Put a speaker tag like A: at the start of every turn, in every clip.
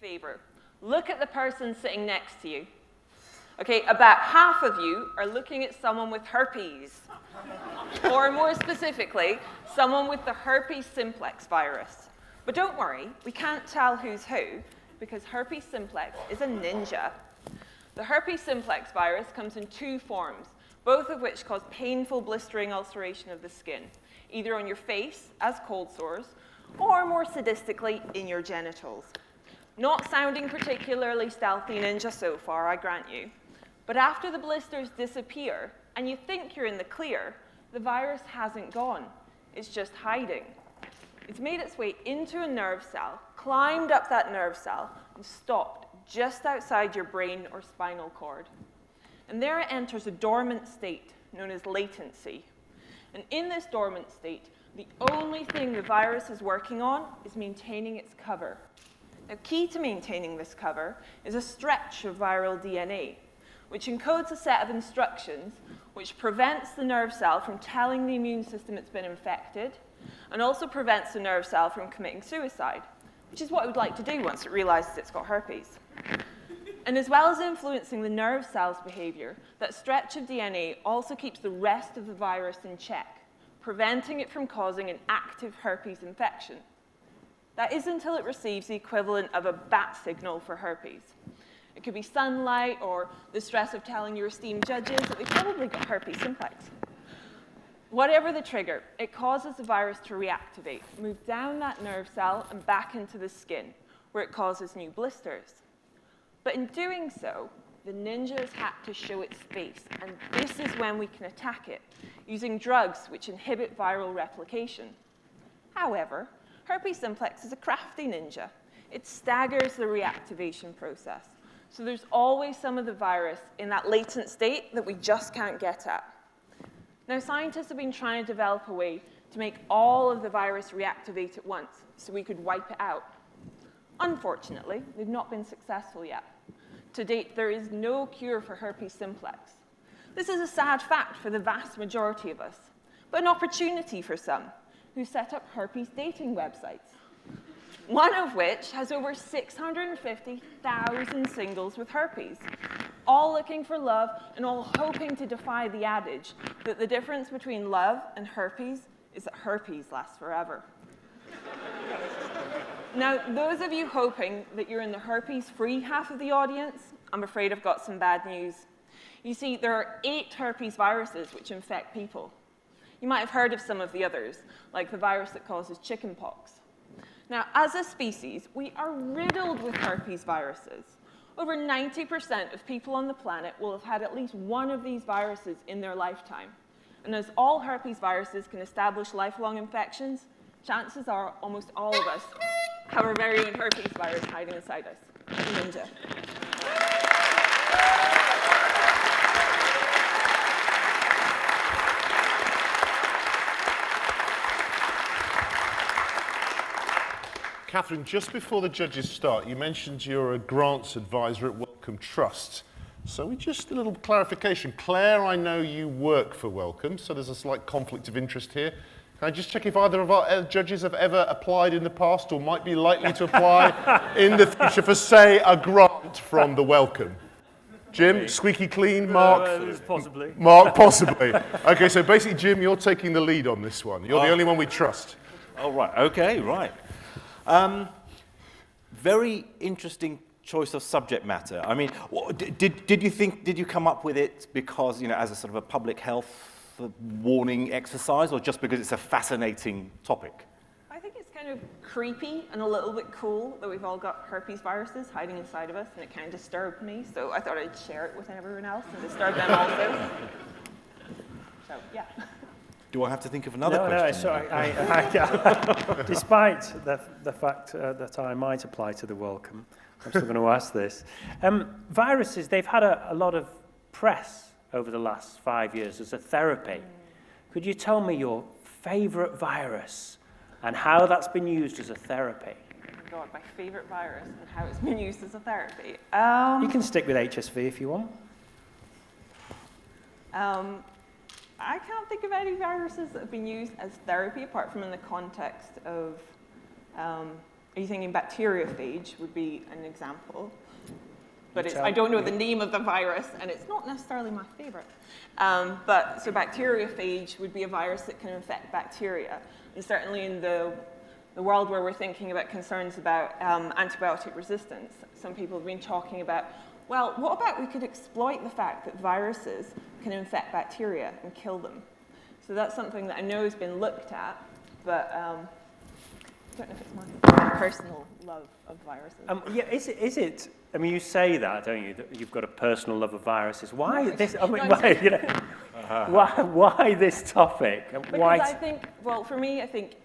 A: favor. Look at the person sitting next to you. Okay, about half of you are looking at someone with herpes. Or more specifically, someone with the herpes simplex virus. But don't worry, we can't tell who's who, because herpes simplex is a ninja. The herpes simplex virus comes in two forms, both of which cause painful blistering ulceration of the skin, either on your face as cold sores, or more sadistically, in your genitals. Not sounding particularly stealthy ninja so far, I grant you. But after the blisters disappear, and you think you're in the clear, the virus hasn't gone. It's just hiding. It's made its way into a nerve cell, climbed up that nerve cell, and stopped just outside your brain or spinal cord. And there it enters a dormant state known as latency. And in this dormant state, the only thing the virus is working on is maintaining its cover. Now, key to maintaining this cover is a stretch of viral DNA, which encodes a set of instructions which prevents the nerve cell from telling the immune system it's been infected, and also prevents the nerve cell from committing suicide, which is what it would like to do once it realizes it's got herpes. And as well as influencing the nerve cell's behavior, that stretch of DNA also keeps the rest of the virus in check, preventing it from causing an active herpes infection. That is until it receives the equivalent of a bat signal for herpes. It could be sunlight or the stress of telling your esteemed judges that they've probably got herpes simplex. Whatever the trigger, it causes the virus to reactivate, move down that nerve cell and back into the skin, where it causes new blisters. But in doing so, the ninja has had to show its face, and this is when we can attack it, using drugs which inhibit viral replication. However, herpes simplex is a crafty ninja. It staggers the reactivation process. So there's always some of the virus in that latent state that we just can't get at. Now, scientists have been trying to develop a way to make all of the virus reactivate at once so we could wipe it out. Unfortunately, they've not been successful yet. To date, there is no cure for herpes simplex. This is a sad fact for the vast majority of us, but an opportunity for some who set up herpes dating websites, one of which has over 650,000 singles with herpes, all looking for love and all hoping to defy the adage that the difference between love and herpes is that herpes lasts forever. Now, those of you hoping that you're in the herpes-free half of the audience, I'm afraid I've got some bad news. You see, there are 8 herpes viruses which infect people. You might have heard of some of the others, like the virus that causes chickenpox. Now, as a species, we are riddled with herpes viruses. Over 90% of people on the planet will have had at least one of these viruses in their lifetime. And as all herpes viruses can establish lifelong infections, chances are almost all of us have our very own herpes virus hiding inside us. Ninja.
B: Catherine, just before the judges start, you mentioned you're a grants advisor at Wellcome Trust. So just a little clarification. Claire, I know you work for Wellcome, so there's a slight conflict of interest here. Can I just check if either of our judges have ever applied in the past or might be likely to apply in the future for, say, a grant from the Wellcome? Jim, squeaky clean, Mark?
C: Possibly.
B: Mark, possibly. Okay, so basically, Jim, you're taking the lead on this one. You're the only one we trust.
C: Oh, right. Okay, right. Very interesting choice of subject matter. I mean, did you come up with it because, you know, as a sort of a public health warning exercise, or just because it's a fascinating topic?
A: I think it's kind of creepy and a little bit cool that we've all got herpes viruses hiding inside of us, and it kind of disturbed me, so I thought I'd share it with everyone else and disturb them also. So, yeah.
C: Do I have to think of another question?
D: No, sorry. Despite the fact that I might apply to the Wellcome, I'm still going to ask this. Viruses, they've had a lot of press over the last 5 years as a therapy. Could you tell me your favourite virus and how that's been used as a therapy?
A: Oh my God, my favourite virus and how it's been used as a therapy.
D: You can stick with HSV if you want.
A: I can't think of any viruses that have been used as therapy apart from in the context of Are you thinking bacteriophage would be an example? But I don't know the name of the virus, and it's not necessarily my favorite. So bacteriophage would be a virus that can infect bacteria. And certainly in the world where we're thinking about concerns about antibiotic resistance, some people have been talking about, well, what about we could exploit the fact that viruses can infect bacteria and kill them? So that's something that I know has been looked at, but I don't know if it's my personal love of viruses.
D: Yeah, is it? I mean, you say that, don't you? That you've got a personal love of viruses. Why this? I mean, why this topic?
A: Because I think, well, for me, I think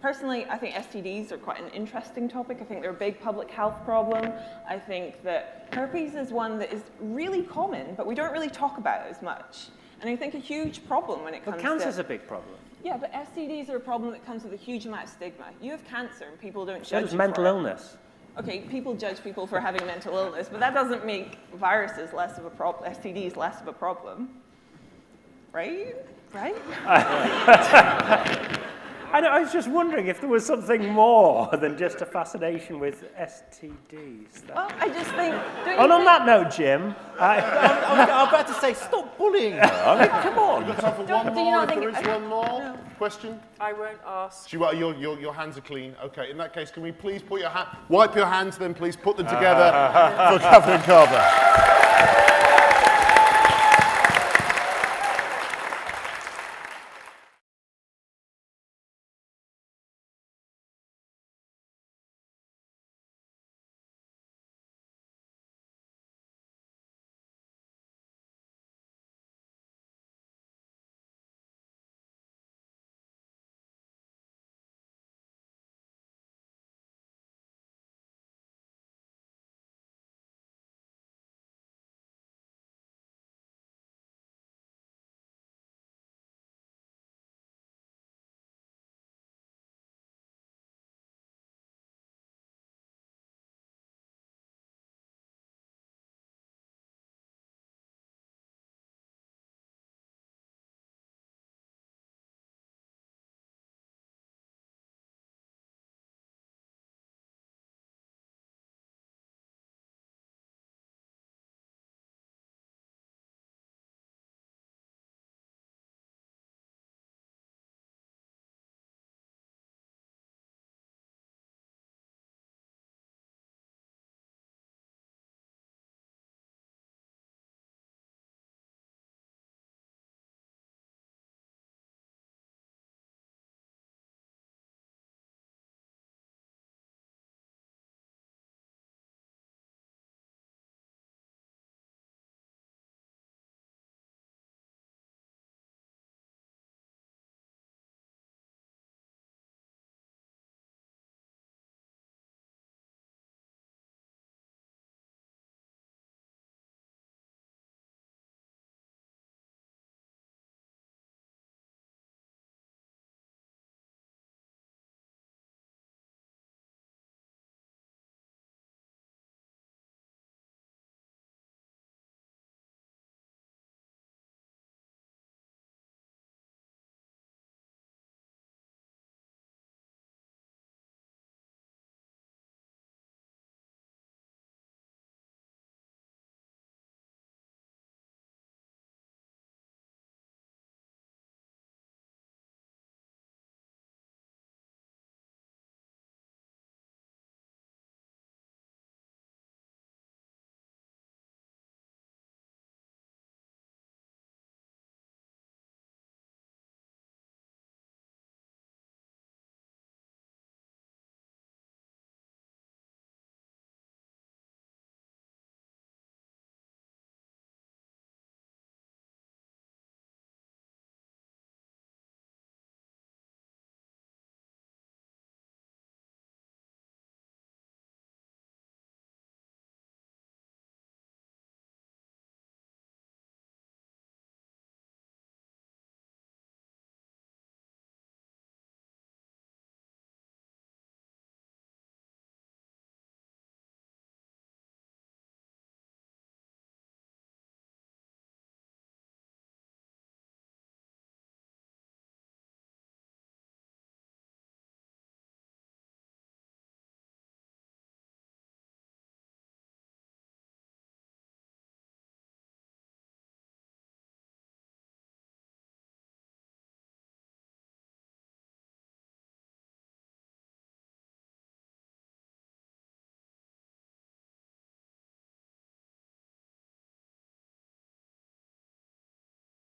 A: personally, I think STDs are quite an interesting topic. I think they're a big public health problem. I think that herpes is one that is really common, but we don't really talk about it as much. And I think a huge problem when it comes to...
D: But cancer's a big problem.
A: Yeah, but STDs are a problem that comes with a huge amount of stigma. You have cancer and people don't judge you for it.
D: So does mental illness.
A: Okay, people judge people for having mental illness, but that doesn't make viruses less of a problem, STDs less of a problem. Right? Right?
D: I was just wondering if there was something more than just a fascination with STDs.
A: Well, I just think...
D: On that note, Jim...
C: I'm about to say, stop bullying her. I mean, come on.
B: We've got time for one more, if there is one more question.
E: I won't ask.
B: Your hands are clean. Okay, in that case, can we please put your wipe your hands, then please put them together for Catherine Carver.